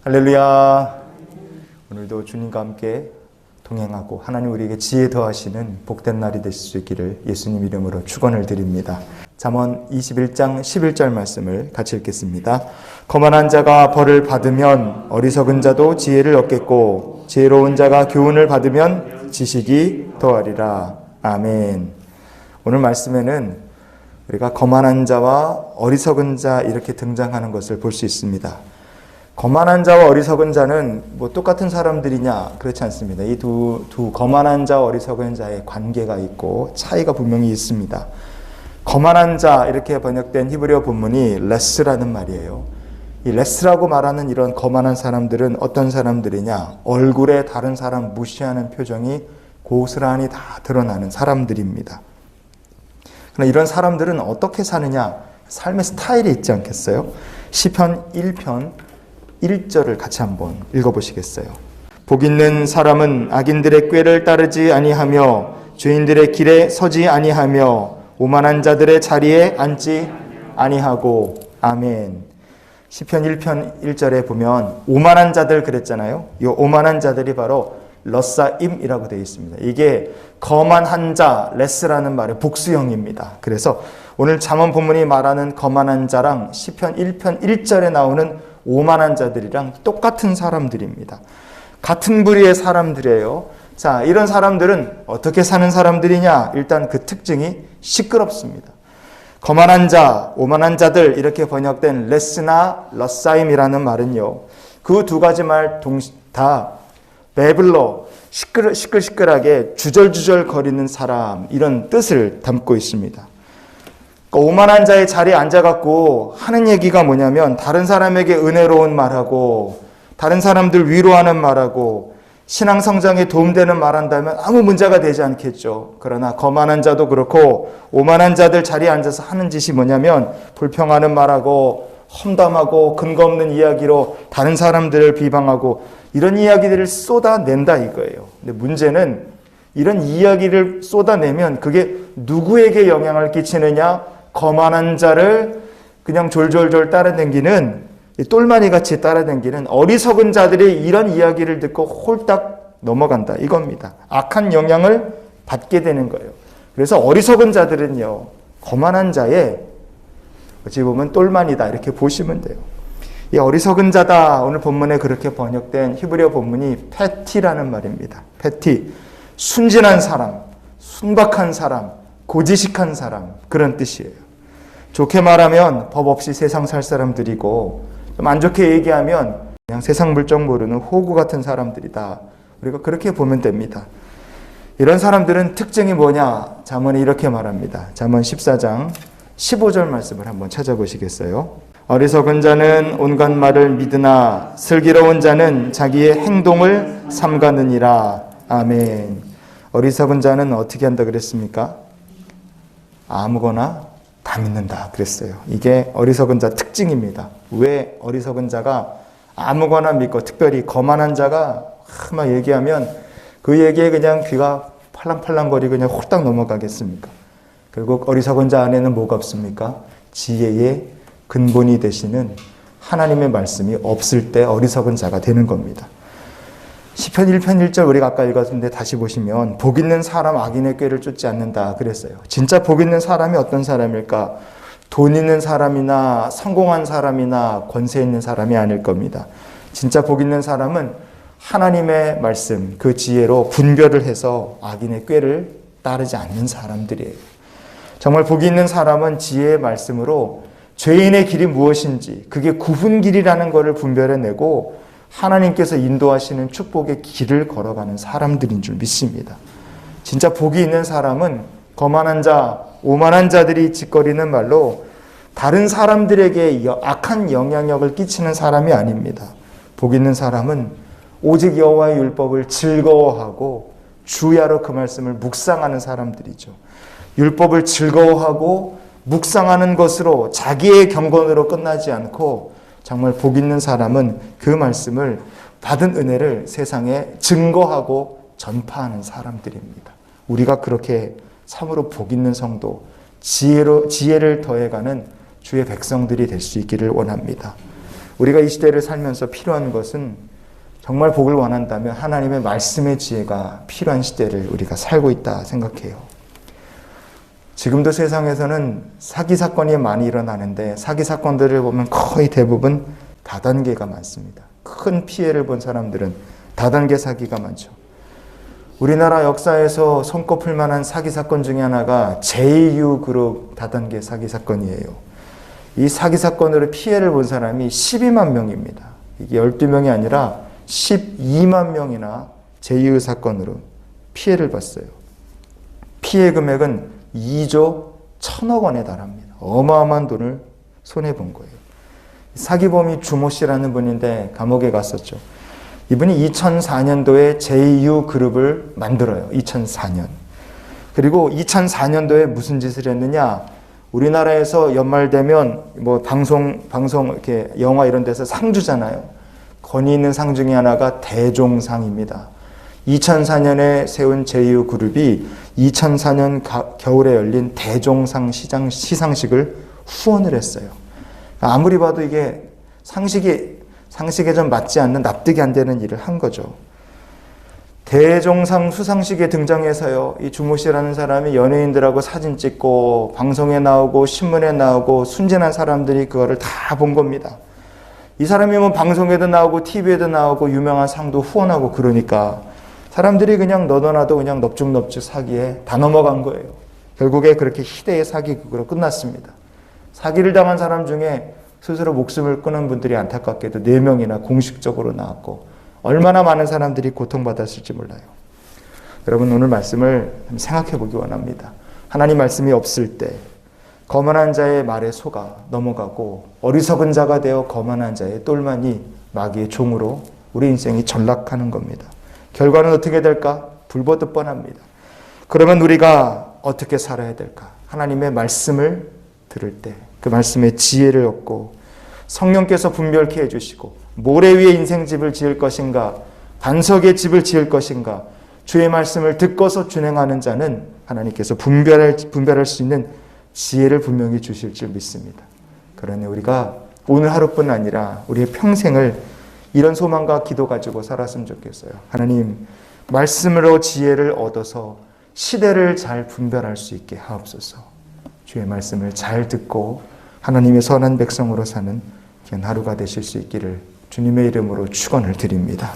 할렐루야. 오늘도 주님과 함께 동행하고 하나님 우리에게 지혜 더하시는 복된 날이 되실 수 있기를 예수님 이름으로 축원을 드립니다. 잠언 21장 11절 말씀을 같이 읽겠습니다. 거만한 자가 벌을 받으면 어리석은 자도 지혜를 얻겠고 지혜로운 자가 교훈을 받으면 지식이 더하리라. 아멘. 오늘 말씀에는 우리가 거만한 자와 어리석은 자 이렇게 등장하는 것을 볼 수 있습니다. 거만한 자와 어리석은 자는 뭐 똑같은 사람들이냐? 그렇지 않습니다. 이 두 거만한 자와 어리석은 자의 관계가 있고 차이가 분명히 있습니다. 거만한 자 이렇게 번역된 히브리어 본문이 레스라는 말이에요. 이 레스라고 말하는 이런 거만한 사람들은 어떤 사람들이냐? 얼굴에 다른 사람 무시하는 표정이 고스란히 다 드러나는 사람들입니다. 그러나 이런 사람들은 어떻게 사느냐? 삶의 스타일이 있지 않겠어요? 시편 1편 1절을 같이 한번 읽어보시겠어요? 복 있는 사람은 악인들의 꾀를 따르지 아니하며 죄인들의 길에 서지 아니하며 오만한 자들의 자리에 앉지 아니하고. 아멘. 시편 1편 1절에 보면 오만한 자들 그랬잖아요. 이 오만한 자들이 바로 러사임이라고 되어 있습니다. 이게 거만한 자, 레스라는 말의 복수형입니다. 그래서 오늘 잠언 본문이 말하는 거만한 자랑 시편 1편 1절에 나오는 오만한 자들이랑 똑같은 사람들입니다. 같은 부류의 사람들이에요. 자, 이런 사람들은 어떻게 사는 사람들이냐? 일단 그 특징이 시끄럽습니다. 거만한 자, 오만한 자들 이렇게 번역된 레스나 러사임이라는 말은요. 그 두 가지 말 다 배불러 시끌시끌하게 주절주절 거리는 사람 이런 뜻을 담고 있습니다. 오만한 자의 자리에 앉아갖고 하는 얘기가 뭐냐면 다른 사람에게 은혜로운 말하고 다른 사람들 위로하는 말하고 신앙 성장에 도움되는 말한다면 아무 문제가 되지 않겠죠. 그러나 거만한 자도 그렇고 오만한 자들 자리에 앉아서 하는 짓이 뭐냐면 불평하는 말하고 험담하고 근거 없는 이야기로 다른 사람들을 비방하고 이런 이야기들을 쏟아낸다 이거예요. 근데 문제는 이런 이야기를 쏟아내면 그게 누구에게 영향을 끼치느냐? 거만한 자를 그냥 졸졸졸 따라다니는 똘마니같이 따라다니는 어리석은 자들이 이런 이야기를 듣고 홀딱 넘어간다 이겁니다. 악한 영향을 받게 되는 거예요. 그래서 어리석은 자들은요. 거만한 자의 어찌 보면 똘마니다 이렇게 보시면 돼요. 이 어리석은 자다 오늘 본문에 그렇게 번역된 히브리어 본문이 패티라는 말입니다. 패티, 순진한 사람, 순박한 사람, 고지식한 사람 그런 뜻이에요. 좋게 말하면 법 없이 세상 살 사람들이고 좀 안 좋게 얘기하면 그냥 세상 물정 모르는 호구 같은 사람들이다. 우리가 그렇게 보면 됩니다. 이런 사람들은 특징이 뭐냐? 잠언이 이렇게 말합니다. 잠언 14장 15절 말씀을 한번 찾아보시겠어요? 어리석은 자는 온갖 말을 믿으나 슬기로운 자는 자기의 행동을 삼가느니라. 아멘. 어리석은 자는 어떻게 한다 그랬습니까? 아무거나 다 믿는다 그랬어요. 이게 어리석은 자 특징입니다. 왜 어리석은 자가 아무거나 믿고 특별히 거만한 자가 막 얘기하면 그 얘기에 그냥 귀가 팔랑팔랑거리고 그냥 홀딱 넘어가겠습니까? 결국 어리석은 자 안에는 뭐가 없습니까? 지혜의 근본이 되시는 하나님의 말씀이 없을 때 어리석은 자가 되는 겁니다. 시편 1편 1절 우리가 아까 읽었는데 다시 보시면 복 있는 사람 악인의 꾀를 쫓지 않는다 그랬어요. 진짜 복 있는 사람이 어떤 사람일까? 돈 있는 사람이나 성공한 사람이나 권세 있는 사람이 아닐 겁니다. 진짜 복 있는 사람은 하나님의 말씀 그 지혜로 분별을 해서 악인의 꾀를 따르지 않는 사람들이에요. 정말 복 있는 사람은 지혜의 말씀으로 죄인의 길이 무엇인지 그게 구분길이라는 것을 분별해내고 하나님께서 인도하시는 축복의 길을 걸어가는 사람들인 줄 믿습니다. 진짜 복이 있는 사람은 거만한 자, 오만한 자들이 짓거리는 말로 다른 사람들에게 악한 영향력을 끼치는 사람이 아닙니다. 복 있는 사람은 오직 여호와의 율법을 즐거워하고 주야로 그 말씀을 묵상하는 사람들이죠. 율법을 즐거워하고 묵상하는 것으로 자기의 경건으로 끝나지 않고 정말 복 있는 사람은 그 말씀을 받은 은혜를 세상에 증거하고 전파하는 사람들입니다. 우리가 그렇게 참으로 복 있는 성도, 지혜를 더해가는 주의 백성들이 될 수 있기를 원합니다. 우리가 이 시대를 살면서 필요한 것은 정말 복을 원한다면 하나님의 말씀의 지혜가 필요한 시대를 우리가 살고 있다 생각해요. 지금도 세상에서는 사기 사건이 많이 일어나는데 사기 사건들을 보면 거의 대부분 다단계가 많습니다. 큰 피해를 본 사람들은 다단계 사기가 많죠. 우리나라 역사에서 손꼽힐 만한 사기 사건 중에 하나가 JU 그룹 다단계 사기 사건이에요. 이 사기 사건으로 피해를 본 사람이 12만 명입니다. 이게 12명이 아니라 12만 명이나 JU 사건으로 피해를 봤어요. 피해 금액은 2조 1천억 원에 달합니다. 어마어마한 돈을 손해본 거예요. 사기범이 주모 씨라는 분인데 감옥에 갔었죠. 이분이 2004년도에 JU 그룹을 만들어요. 2004년. 그리고 2004년도에 무슨 짓을 했느냐? 우리나라에서 연말 되면 뭐 방송 이렇게 영화 이런 데서 상 주잖아요. 권위 있는 상 중에 하나가 대종상입니다. 2004년에 세운 JU 그룹이 2004년 겨울에 열린 대종상 시상식을 후원을 했어요. 아무리 봐도 이게 상식에 좀 맞지 않는, 납득이 안 되는 일을 한 거죠. 대종상 수상식에 등장해서요, 이 주모 씨라는 사람이 연예인들하고 사진 찍고 방송에 나오고 신문에 나오고 순진한 사람들이 그거를 다 본 겁니다. 이 사람이 뭐 방송에도 나오고 TV에도 나오고 유명한 상도 후원하고 그러니까 사람들이 그냥 너도나도 그냥 넙죽넙죽 사기에 다 넘어간 거예요. 결국에 그렇게 희대의 사기극으로 끝났습니다. 사기를 당한 사람 중에 스스로 목숨을 끊은 분들이 안타깝게도 4명이나 공식적으로 나왔고 얼마나 많은 사람들이 고통받았을지 몰라요. 여러분, 오늘 말씀을 생각해 보기 원합니다. 하나님 말씀이 없을 때 거만한 자의 말에 속아 넘어가고 어리석은 자가 되어 거만한 자의 똘마니 마귀의 종으로 우리 인생이 전락하는 겁니다. 결과는 어떻게 될까? 불보듯 뻔합니다. 그러면 우리가 어떻게 살아야 될까? 하나님의 말씀을 들을 때 그 말씀의 지혜를 얻고 성령께서 분별케 해주시고 모래 위에 인생집을 지을 것인가 반석의 집을 지을 것인가 주의 말씀을 듣고서 준행하는 자는 하나님께서 분별할 수 있는 지혜를 분명히 주실 줄 믿습니다. 그러니 우리가 오늘 하루뿐 아니라 우리의 평생을 이런 소망과 기도 가지고 살았으면 좋겠어요. 하나님, 말씀으로 지혜를 얻어서 시대를 잘 분별할 수 있게 하옵소서. 주의 말씀을 잘 듣고 하나님의 선한 백성으로 사는 귀한 하루가 되실 수 있기를 주님의 이름으로 축원을 드립니다.